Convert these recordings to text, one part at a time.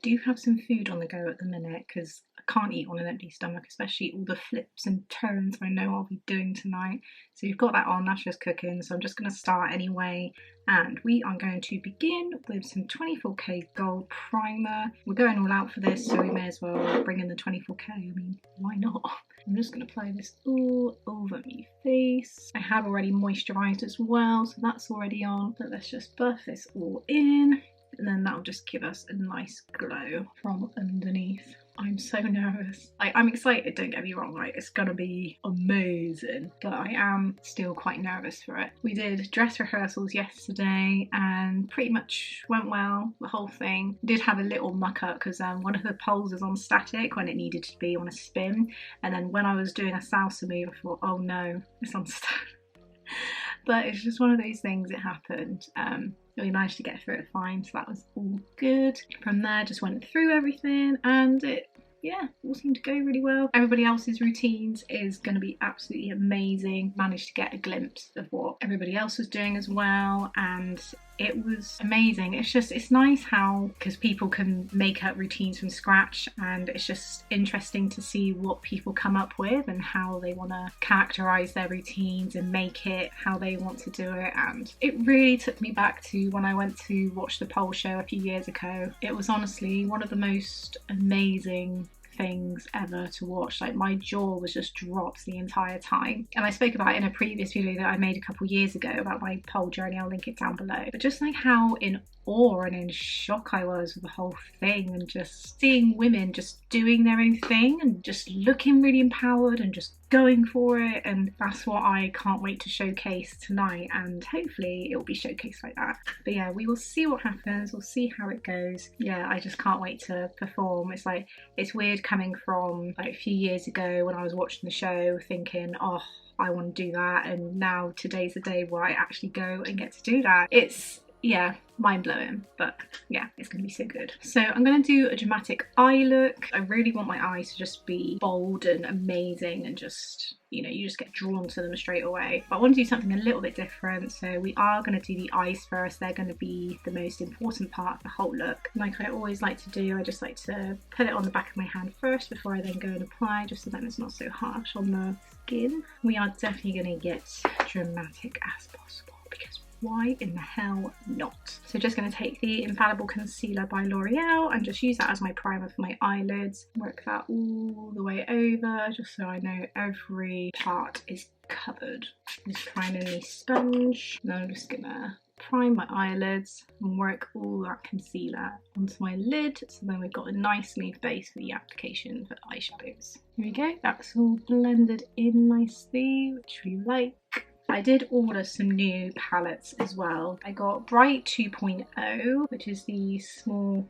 do have some food on the go at the minute because I can't eat on an empty stomach, especially all the flips and turns I know I'll be doing tonight. So you've got that on, that's just cooking, so I'm just going to start anyway. And we are going to begin with some 24K gold primer. We're going all out for this, so we may as well bring in the 24K. I mean, why not? I'm just going to apply this all over my face. I have already moisturised as well, so that's already on. But let's just buff this all in, and then that'll just give us a nice glow from underneath. I'm so nervous. I'm excited, don't get me wrong, like it's gonna be amazing, but I am still quite nervous for it. We did dress rehearsals yesterday and pretty much went well, the whole thing. We did have a little muck up because one of the poles was on static when it needed to be on a spin, and then when I was doing a salsa move I thought, oh no, it's on static. But it's just one of those things, it happened. We managed to get through it fine, so that was all good. From there, just went through everything and it, yeah, all seemed to go really well. Everybody else's routines is going to be absolutely amazing. Managed to get a glimpse of what everybody else was doing as well, and it was amazing. It's nice how, because people can make up routines from scratch, and it's just interesting to see what people come up with and how they want to characterize their routines and make it how they want to do it. And it really took me back to when I went to watch the pole show a few years ago. It was honestly one of the most amazing things ever to watch. Like, my jaw was just dropped the entire time, and I spoke about it in a previous video that I made a couple years ago about my pole journey. I'll link it down below. But just like how in awe and in shock I was with the whole thing, and just seeing women just doing their own thing and just looking really empowered and just going for it, and that's what I can't wait to showcase tonight, and hopefully it will be showcased like that. But yeah, we will see what happens, we'll see how it goes. Yeah, I just can't wait to perform. It's like, it's weird coming from like a few years ago when I was watching the show thinking, oh, I want to do that, and now today's the day where I actually go and get to do that. It's, yeah, mind-blowing, but yeah, it's gonna be so good. So I'm gonna do a dramatic eye look. I really want my eyes to just be bold and amazing, and just, you know, you just get drawn to them straight away. But I want to do something a little bit different, so we are going to do the eyes first. They're going to be the most important part of the whole look. Like I always like to do, I just like to put it on the back of my hand first before I then go and apply, just so that it's not so harsh on the skin. We are definitely going to get dramatic as possible, because why in the hell not? So just going to take the Infallible Concealer by L'Oreal and just use that as my primer for my eyelids. Work that all the way over, just so I know every part is covered. Just priming the sponge. Now I'm just gonna prime my eyelids and work all that concealer onto my lid, so then we've got a nice smooth base for the application for the eyeshadows. Here we go, that's all blended in nicely, which we like. I did order some new palettes as well. I got Bright 2.0, which is the small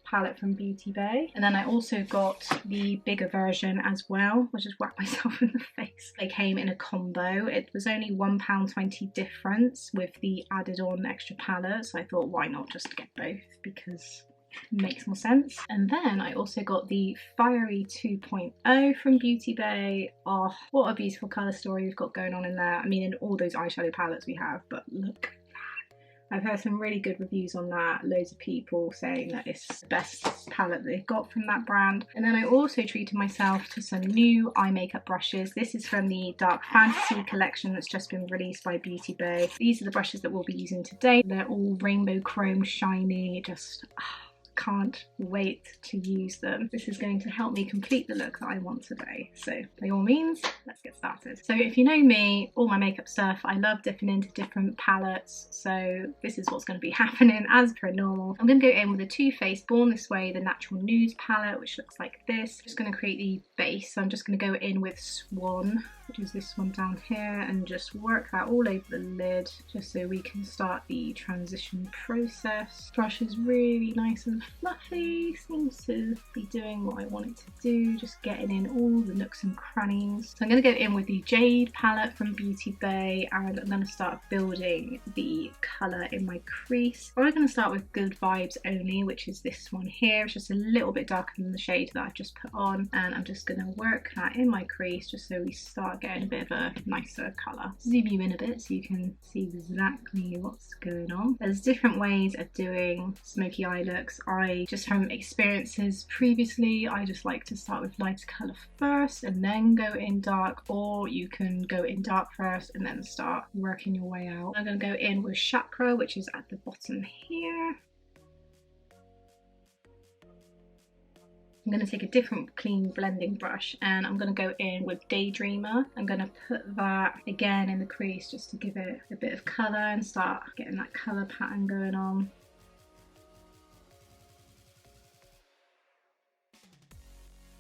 palette from Beauty Bay, and then I also got the bigger version as well, which just whacked myself in the face. They came in a combo. It was only £1.20 difference with the added on extra palette, so I thought why not just get both, because makes more sense. And then I also got the Fiery 2.0 from Beauty Bay. Oh, what a beautiful colour story we've got going on in there. I mean, in all those eyeshadow palettes we have, but look. I've heard some really good reviews on that, loads of people saying that it's the best palette they've got from that brand. And then I also treated myself to some new eye makeup brushes. This is from the Dark Fantasy collection that's just been released by Beauty Bay. These are the brushes that we'll be using today. They're all rainbow chrome shiny, just can't wait to use them. This is going to help me complete the look that I want today. So by all means, let's get started. So if you know me, all my makeup stuff, I love dipping into different palettes. So this is what's going to be happening as per normal. I'm going to go in with a Too Faced Born This Way, the Natural Nudes palette, which looks like this. I'm just going to create the base. So I'm just going to go in with Swan, which is this one down here, and just work that all over the lid, just so we can start the transition process. Brush is really nice and fluffy, seems to be doing what I want it to do, just getting in all the nooks and crannies. So I'm going to go in with the Jade palette from Beauty Bay, and I'm going to start building the colour in my crease. We're going to start with Good Vibes Only, which is this one here. It's just a little bit darker than the shade that I've just put on, and I'm just going to work that in my crease just so we start getting a bit of a nicer colour. Zoom you in a bit so you can see exactly what's going on. There's different ways of doing smoky eye looks. I just from experiences previously, I just like to start with lighter colour first and then go in dark, or you can go in dark first and then start working your way out. I'm going to go in with Chakra, which is at the bottom here. I'm going to take a different clean blending brush and I'm going to go in with Daydreamer. I'm going to put that again in the crease just to give it a bit of colour and start getting that colour pattern going on.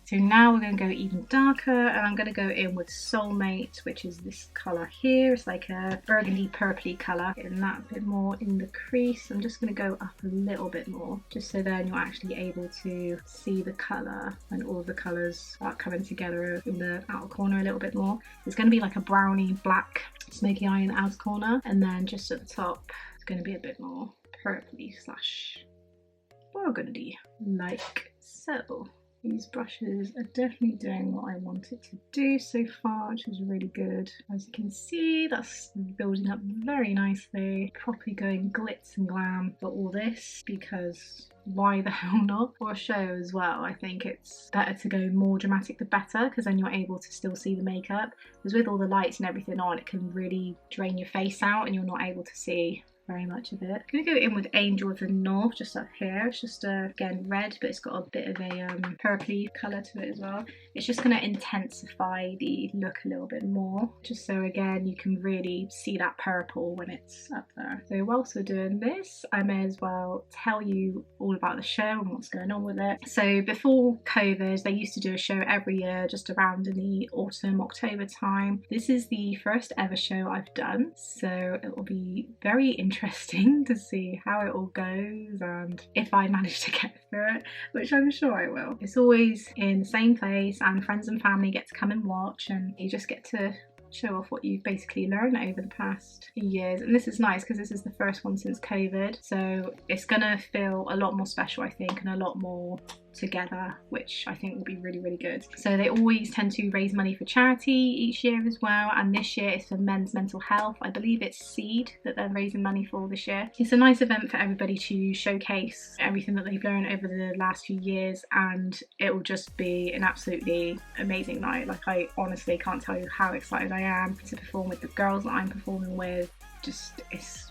So now we're going to go even darker, and I'm going to go in with Soulmate, which is this colour here. It's like a burgundy purpley colour. Getting that a bit more in the crease. I'm just going to go up a little bit more, just so then you're actually able to see the colour and all of the colours start coming together in the outer corner a little bit more. It's going to be like a browny black smoky eye in the outer corner, and then just at the top it's going to be a bit more purpley slash burgundy, like so. These brushes are definitely doing what I want it to do so far, which is really good. As you can see, that's building up very nicely, properly going glitz and glam for all this, because why the hell not? For a show as well, I think it's better to go more dramatic the better, because then you're able to still see the makeup. Because with all the lights and everything on, it can really drain your face out and you're not able to see very much of it. I'm going to go in with Angel of the North just up here. It's just again red, but it's got a bit of a purpley colour to it as well. It's just going to intensify the look a little bit more, just so again you can really see that purple when it's up there. So whilst we're doing this, I may as well tell you all about the show and what's going on with it. So before COVID, they used to do a show every year just around in the autumn, October time. This is the first ever show I've done, so it will be very interesting to see how it all goes and if I manage to get through it, which I'm sure I will. It's always in the same place and friends and family get to come and watch, and you just get to show off what you've basically learned over the past few years. And this is nice because this is the first one since COVID, so it's gonna feel a lot more special, I think, and a lot more together, which I think will be really, really good. So they always tend to raise money for charity each year as well, and this year it's for men's mental health. I believe it's Seed that they're raising money for this year. It's a nice event for everybody to showcase everything that they've learned over the last few years, and it will just be an absolutely amazing night. Like, I honestly can't tell you how excited I am to perform with the girls that I'm performing with. Just, it's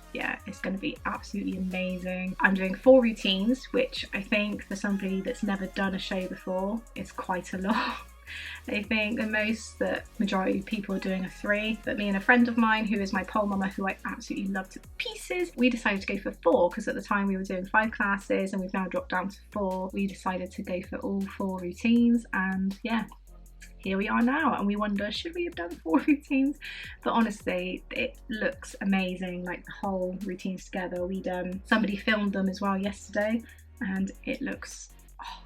going to be absolutely amazing. I'm doing 4 routines, which I think for somebody that's never done a show before, it's quite a lot. I think the most that majority of people are doing are 3, but me and a friend of mine who is my pole mama, who I absolutely love to pieces, we decided to go for 4, because at the time we were doing 5 classes and we've now dropped down to 4. We decided to go for all 4 routines, and yeah, here we are now, and we wonder, should we have done 4 routines? But honestly, it looks amazing, like the whole routines together. Somebody filmed them as well yesterday, and it looks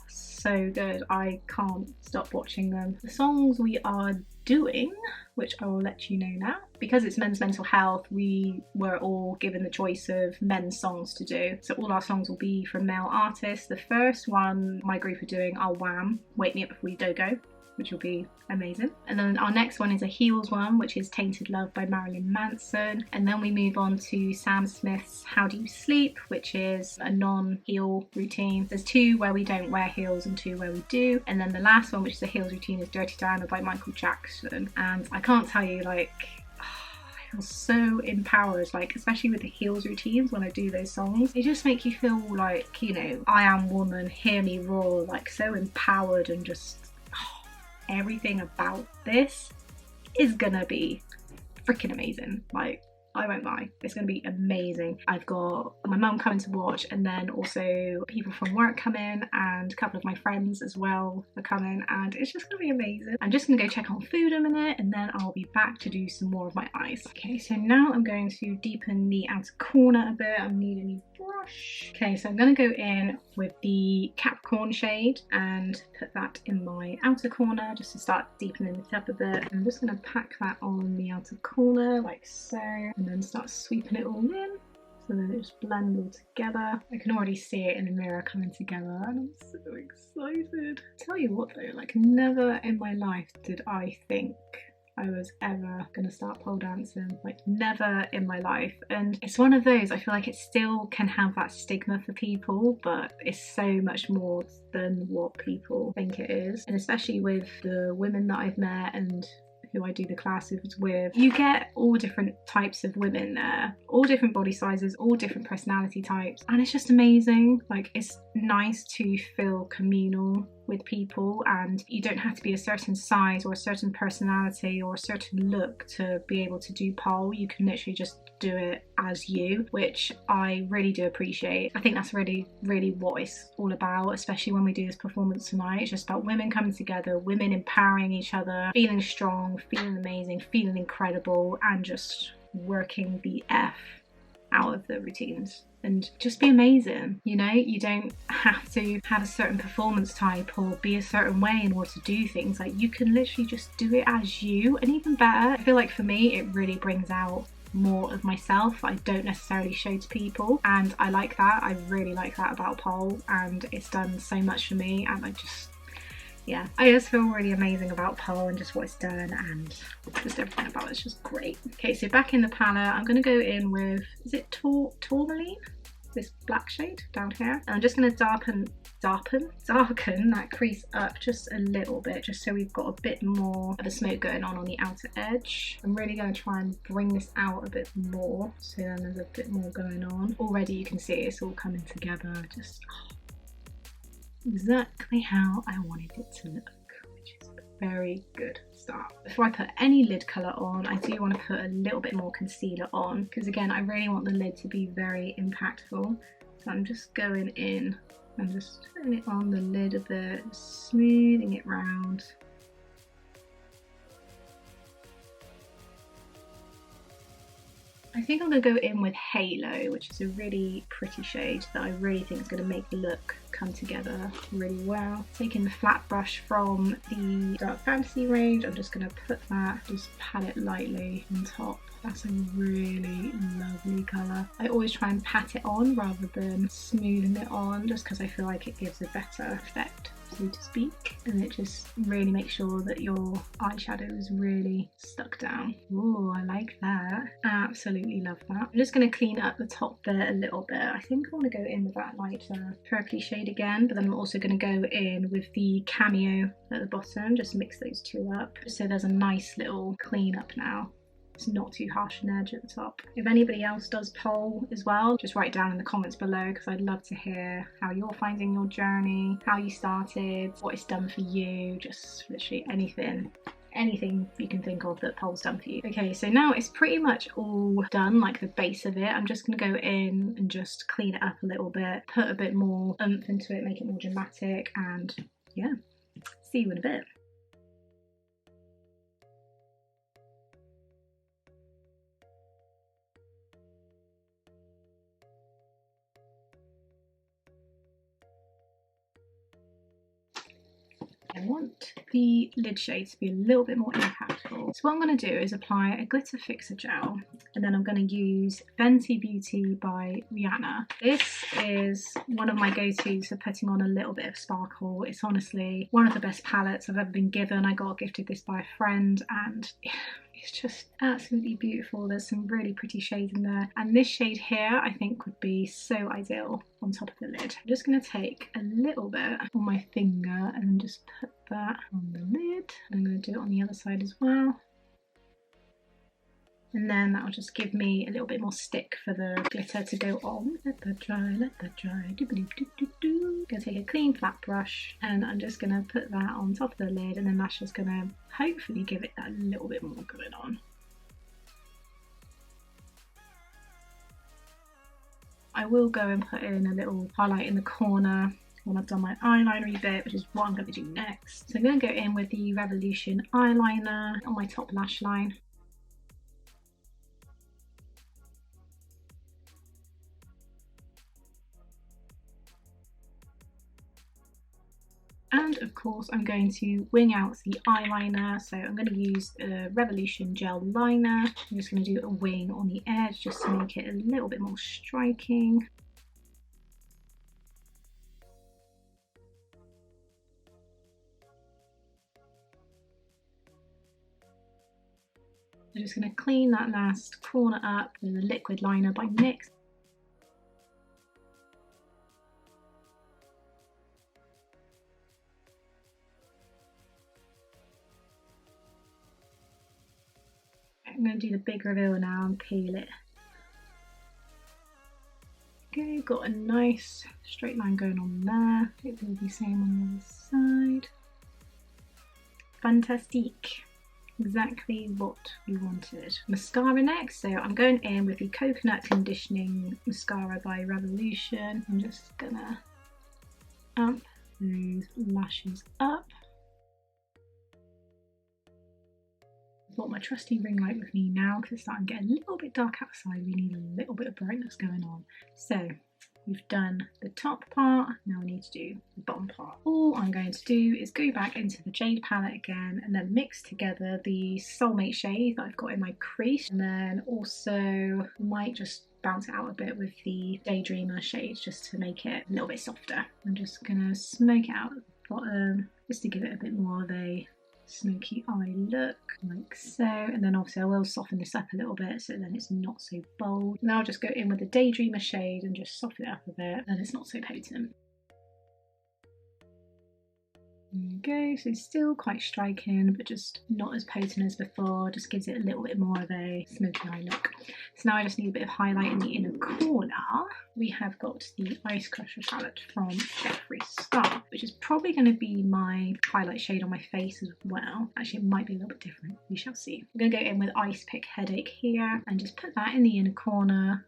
so good. I can't stop watching them. The songs we are doing, which I will let you know now, because it's men's mental health, we were all given the choice of men's songs to do. So all our songs will be from male artists. The first one my group are doing are Wham, Wake Me Up Before You Go, which will be amazing. And then our next one is a Heels one, which is Tainted Love by Marilyn Manson. And then we move on to Sam Smith's How Do You Sleep, which is a non-heel routine. There's 2 where we don't wear heels and 2 where we do. And then the last one, which is a heels routine, is Dirty Diana by Michael Jackson. And I can't tell you, like, I feel so empowered, like, especially with the heels routines when I do those songs. They just make you feel like, you know, I am woman, hear me roar, like so empowered, and just everything about this is gonna be freaking amazing. Like, I won't lie, it's gonna be amazing. I've got my mum coming to watch, and then also people from work coming, and a couple of my friends as well are coming, and it's just gonna be amazing. I'm just gonna go check on food in a minute, and then I'll be back to do some more of my eyes. Okay, so now I'm going to deepen the outer corner a bit. I need a new brush. Okay, so I'm gonna go in with the Capricorn shade and put that in my outer corner just to start deepening it up a bit. I'm just gonna pack that on the outer corner like so, and then start sweeping it all in, so then it just blends all together. I can already see it in the mirror coming together, and I'm so excited. Tell you what though, like, never in my life did I think I was ever gonna start pole dancing, like never in my life. And it's one of those, I feel like it still can have that stigma for people, but it's so much more than what people think it is. And especially with the women that I've met and who I do the classes with, you get all different types of women there, all different body sizes, all different personality types, and it's just amazing. Like, it's nice to feel communal with people, and you don't have to be a certain size or a certain personality or a certain look to be able to do pole. You can literally just do it as you, which I really do appreciate. I think that's really what it's all about, especially when we do this performance tonight. It's just about women coming together, women empowering each other, feeling strong, feeling amazing, feeling incredible, and just working the F out of the routines and just be amazing. You know, you don't have to have a certain performance type or be a certain way in order to do things. Like, you can literally just do it as you, and even better, I feel like for me it really brings out more of myself I don't necessarily show to people, and I like that. I really like that about pole, and it's done so much for me, and I just feel really amazing about pole and just what it's done, and just everything about it's just great. Okay, so back in the palette, I'm going to go in with, is it tourmaline? This black shade down here, and I'm just going to darken that crease up just a little bit, just so we've got a bit more of a smoke going on the outer edge. I'm really going to try and bring this out a bit more, so then there's a bit more going on. Already you can see it's all coming together, just exactly how I wanted it to look, which is a very good start. Before I put any lid colour on, I do want to put a little bit more concealer on, because again, I really want the lid to be very impactful. So I'm just going in and just putting it on the lid a bit, smoothing it round. I think I'm going to go in with Halo, which is a really pretty shade that I really think is going to make the look come together really well. Taking the flat brush from the Dark Fantasy range, I'm just going to put that, just pat it lightly on top. That's a really lovely colour. I always try and pat it on rather than smoothing it on, just because I feel like it gives a better effect, so to speak, and it just really makes sure that your eyeshadow is really stuck down. Ooh, I like that. Absolutely love that. I'm just going to clean up the top there a little bit. I think I want to go in with that lighter purpley shade again, but then I'm also going to go in with the Cameo at the bottom, just mix those two up, so there's a nice little clean up now. It's not too harsh an edge at the top. If anybody else does pole as well, just write down in the comments below, because I'd love to hear how you're finding your journey, how you started, what it's done for you, just literally anything you can think of that pole's done for you. Okay, so now it's pretty much all done, like the base of it. I'm just going to go in and just clean it up a little bit, put a bit more oomph into it, make it more dramatic, and yeah, see you in a bit. I want the lid shade to be a little bit more impactful. So what I'm going to do is apply a glitter fixer gel, and then I'm going to use Fenty Beauty by Rihanna. This is one of my go-tos for putting on a little bit of sparkle. It's honestly one of the best palettes I've ever been given. I got gifted this by a friend, and it's just absolutely beautiful. There's some really pretty shades in there, and this shade here I think would be so ideal on top of the lid. I'm just going to take a little bit on my finger and then just put that on the lid. I'm going to do it on the other side as well, and then that'll just give me a little bit more stick for the glitter to go on. Let that dry, let that dry. I'm going to take a clean flat brush, and I'm just going to put that on top of the lid, and then that's just going to hopefully give it that little bit more going on. I will go and put in a little highlight in the corner when I've done my eyeliner bit, which is what I'm going to do next. So I'm going to go in with the Revolution eyeliner on my top lash line. And of course I'm going to wing out the eyeliner, so I'm going to use the Revolution gel liner. I'm just going to do a wing on the edge just to make it a little bit more striking. I'm just going to clean that last corner up with a liquid liner by NYX. I'm going to do the big reveal now and peel it. Okay, got a nice straight line going on there. It will be same on the other side. Fantastique. Exactly what we wanted. Mascara next, so I'm going in with the Coconut Conditioning Mascara by Revolution. I'm just gonna amp those lashes up. I've got my trusty ring light with me now because it's starting to get a little bit dark outside. We need a little bit of brightness going on. So we've done the top part, now we need to do the bottom part. All I'm going to do is go back into the Jade palette again and then mix together the Soulmate shade that I've got in my crease, and then also might just bounce it out a bit with the Daydreamer shade just to make it a little bit softer. I'm just gonna smoke it out at the bottom just to give it a bit more of a smoky eye look, like so, and then obviously I will soften this up a little bit so then it's not so bold. Now I'll just go in with the Daydreamer shade and just soften it up a bit, and it's not so potent. There you go, so still quite striking but just not as potent as before, just gives it a little bit more of a smoky eye look. So now I just need a bit of highlight in the inner corner. We have got the Ice Crusher palette from Jeffree Star, which is probably going to be my highlight shade on my face as well. Actually, it might be a little bit different, we shall see. I'm going to go in with Ice Pick Headache here and just put that in the inner corner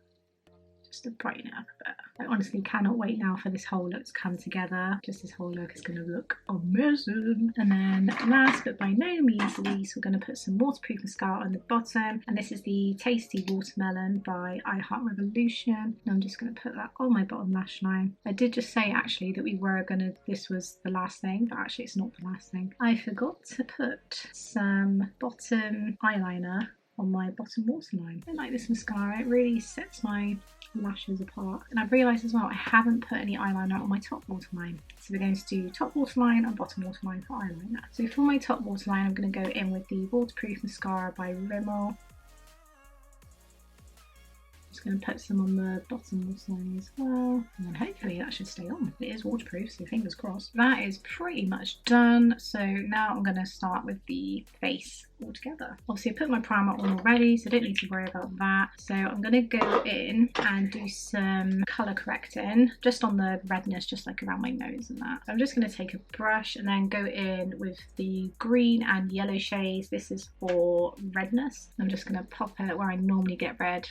just to brighten it up a bit. I honestly cannot wait now for this whole look to come together. Just this whole look is going to look amazing. And then last but by no means least, we're going to put some waterproof mascara on the bottom, and this is the Tasty Watermelon by I Heart Revolution. And I'm just going to put that on my bottom lash line. I did just say actually that we were going to, this was the last thing, but actually it's not the last thing. I forgot to put some bottom eyeliner on my bottom waterline. I like this mascara, it really sets my lashes apart. And I've realised as well I haven't put any eyeliner on my top waterline. So we're going to do top waterline and bottom waterline for eyeliner. So for my top waterline I'm going to go in with the waterproof mascara by Rimmel. Just going to put some on the bottom waterline as well, and then hopefully that should stay on. It is waterproof, so fingers crossed. That is pretty much done. So now I'm going to start with the face altogether. Obviously I put my primer on already, so I don't need to worry about that. So I'm going to go in and do some colour correcting just on the redness, just like around my nose and that. So I'm just going to take a brush and then go in with the green and yellow shades. This is for redness. I'm just going to pop it where I normally get red.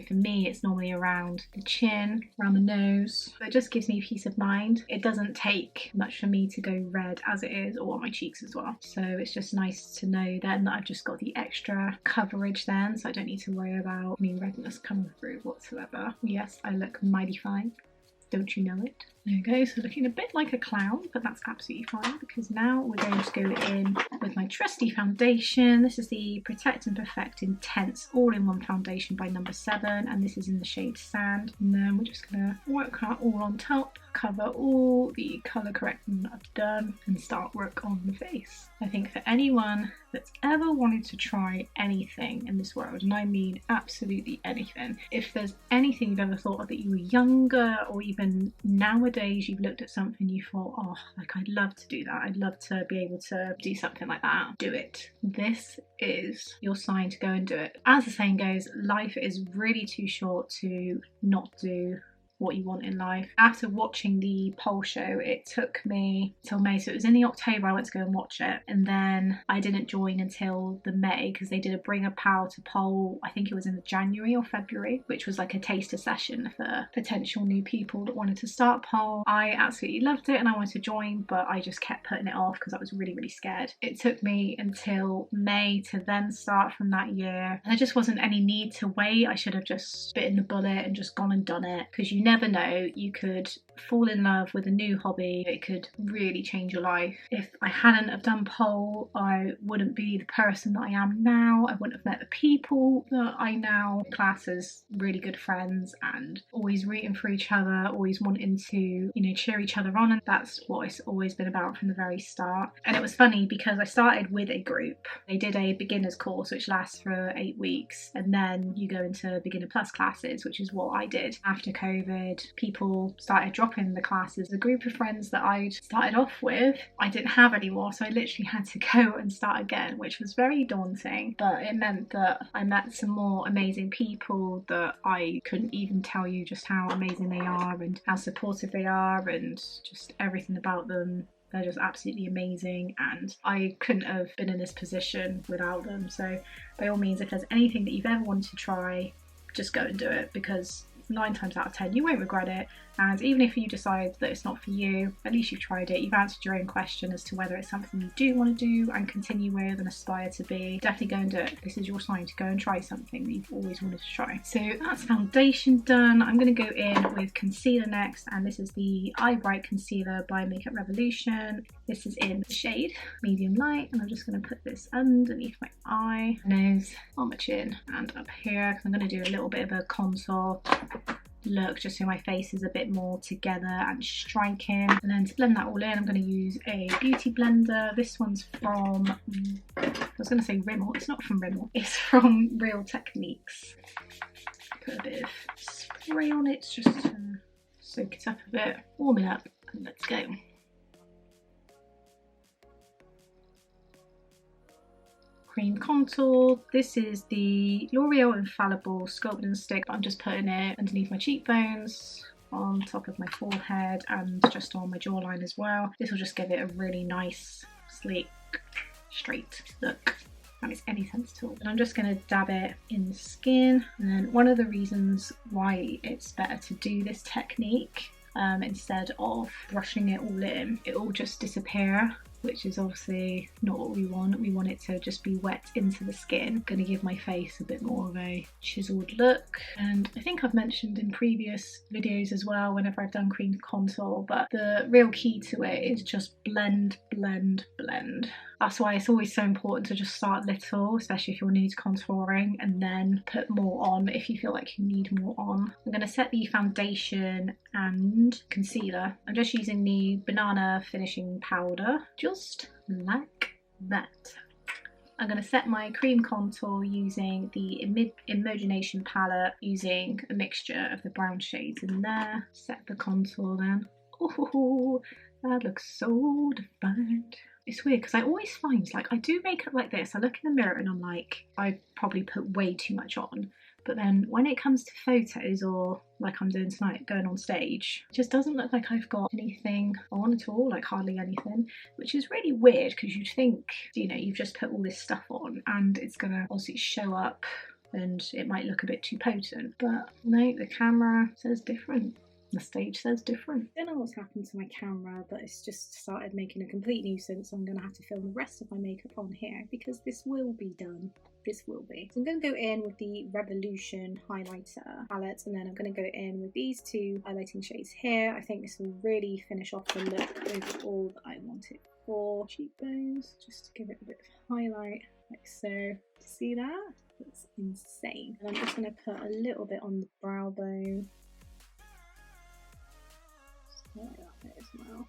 For me it's normally around the chin, around the nose. It just gives me peace of mind. It doesn't take much for me to go red as it is, or on my cheeks as well. So it's just nice to know then that I've just got the extra coverage then, so I don't need to worry about any redness coming through whatsoever. Yes, I look mighty fine. Don't you know it? There you go, so looking a bit like a clown, but that's absolutely fine because now we're going to go in with my trusty foundation. This is the Protect and Perfect Intense All-in-One Foundation by No. 7, and this is in the shade Sand. And then we're just going to work that all on top, cover all the colour correcting that I've done, and start work on the face. I think for anyone that's ever wanted to try anything in this world, and I mean absolutely anything, if there's anything you've ever thought of that you were younger, or even nowadays you've looked at something you thought, oh, like I'd love to do that, I'd love to be able to do something like that, do it. This is your sign to go and do it. As the saying goes, life is really too short to not do what you want in life. After watching the poll show, it took me till May, so it was in the October I went to go and watch it, and then I didn't join until the May because they did a Bring a Pal to poll, I think it was in the January or February, which was like a taster session for potential new people that wanted to start a poll. I absolutely loved it and I wanted to join, but I just kept putting it off because I was really scared. It took me until May to then start from that year, and there just wasn't any need to wait. I should have just bitten the bullet and just gone and done it, because you never know, you could fall in love with a new hobby, it could really change your life. If I hadn't have done pole, I wouldn't be the person that I am now. I wouldn't have met the people that I now class as really good friends, and always rooting for each other, always wanting to, you know, cheer each other on. And that's what it's always been about from the very start. And it was funny because I started with a group. They did a beginner's course which lasts for 8 weeks, and then you go into beginner plus classes, which is what I did. After COVID, people started dropping the classes. The group of friends that I'd started off with, I didn't have anymore, so I literally had to go and start again, which was very daunting, but it meant that I met some more amazing people that I couldn't even tell you just how amazing they are and how supportive they are, and just everything about them. They're just absolutely amazing, and I couldn't have been in this position without them. So by all means, if there's anything that you've ever wanted to try, just go and do it, because 9 times out of 10 you won't regret it. And even if you decide that it's not for you, at least you've tried it. You've answered your own question as to whether it's something you do want to do and continue with and aspire to be. Definitely go and do it. This is your sign to go and try something that you've always wanted to try. So that's foundation done. I'm going to go in with concealer next, and this is the Eye Bright Concealer by Makeup Revolution. This is in the shade medium light, and I'm just going to put this underneath my eye, nose, on my chin, and up here, because I'm going to do a little bit of a contour look just so my face is a bit more together and striking. And then to blend that all in, I'm going to use a beauty blender. This one's from, I was going to say Rimmel, it's not from Rimmel, it's from Real Techniques. Put a bit of spray on it just to soak it up a bit, warm it up, and let's go. Cream contour. This is the L'Oreal Infallible Sculpting Stick. I'm just putting it underneath my cheekbones, on top of my forehead, and just on my jawline as well. This will just give it a really nice, sleek, straight look. That makes any sense at all. And I'm just going to dab it in the skin. And then one of the reasons why it's better to do this technique instead of brushing it all in, it will just disappear, which is obviously not what we want. We want it to just be wet into the skin. I'm going to give my face a bit more of a chiseled look. And I think I've mentioned in previous videos as well whenever I've done cream contour, but the real key to it is just blend, blend, blend. That's why it's always so important to just start little, especially if you're new to contouring, and then put more on if you feel like you need more on. I'm going to set the foundation and concealer. I'm just using the Banana Finishing Powder, just like that. I'm going to set my cream contour using the Imagination palette, using a mixture of the brown shades in there. Set the contour then. Oh, that looks so defined. It's weird because I always find, like, I do makeup like this, I look in the mirror and I'm like, I probably put way too much on. But then when it comes to photos, or like I'm doing tonight, going on stage, it just doesn't look like I've got anything on at all, like hardly anything, which is really weird because you'd think, you know, you've just put all this stuff on and it's gonna obviously show up and it might look a bit too potent. But no, the camera says different. The stage says different. I don't know what's happened to my camera, but it's just started making a complete nuisance. I'm going to have to film the rest of my makeup on here because this will be done. This will be. So I'm going to go in with the Revolution highlighter palette, and then I'm going to go in with these two highlighting shades here. I think this will really finish off the look overall that I want it for. Cheekbones, just to give it a bit of highlight, like so. See that? That's insane. And I'm just going to put a little bit on the brow bone. Like that as well.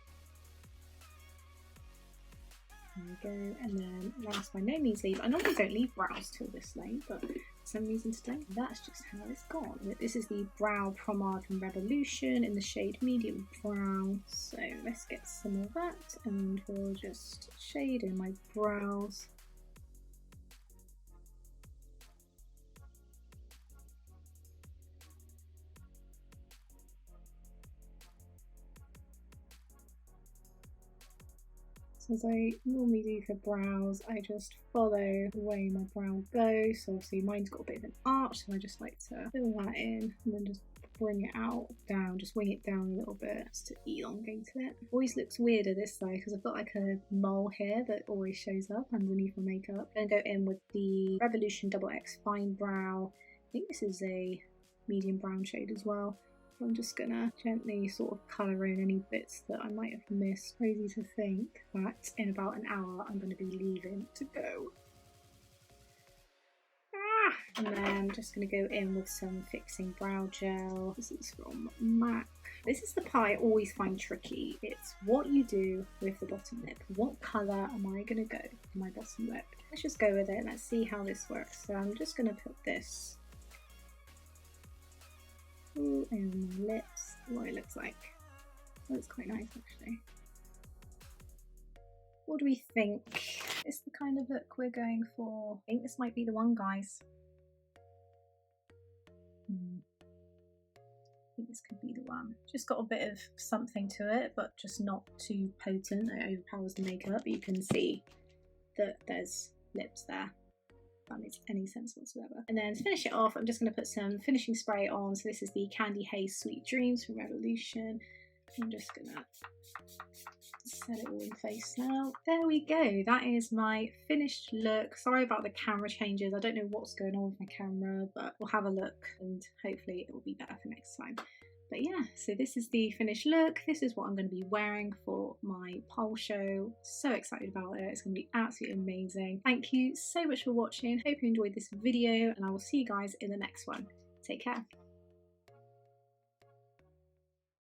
There we go. And then last by no means least, I normally don't leave brows till this late, but for some reason today, that's just how it's gone. This is the Brow Pomade from Revolution in the shade Medium Brown. So let's get some of that and we'll just shade in my brows. As I normally do for brows, I just follow the way my brow goes. So obviously mine's got a bit of an arch, so I just like to fill that in and then just bring it out down, just wing it down a little bit just to elongate it. Always looks weirder this side because I've got like a mole here that always shows up underneath my makeup. I'm going to go in with the Revolution XX Fine Brow. I think this is a medium brown shade as well. So I'm just gonna gently sort of colour in any bits that I might have missed. Crazy to think that in about an hour I'm going to be leaving to go. And then I'm just going to go in with some fixing brow gel. This is from MAC. This is the part I always find tricky. It's what you do with the bottom lip. What colour am I going to go for my bottom lip? Let's just go with it. Let's see how this works. So I'm just going to put this in my lips. What it looks like. Oh, it's quite nice actually. What do we think? Is the kind of look we're going for? I think this might be the one, guys. I think this could be the one. Just got a bit of something to it, but just not too potent. It overpowers the makeup. You can see that there's lips there. If that makes any sense whatsoever. And then to finish it off, I'm just going to put some finishing spray on. So this is the Candy Haze Sweet Dreams from Revolution. I'm just gonna set it all in place now. There we go. That is my finished look. Sorry about the camera changes. I don't know what's going on with my camera, but we'll have a look and hopefully it will be better for next time. But yeah, so this is the finished look. This is what I'm going to be wearing for my pole show. So excited about it. It's going to be absolutely amazing. Thank you so much for watching. Hope you enjoyed this video and I will see you guys in the next one. Take care.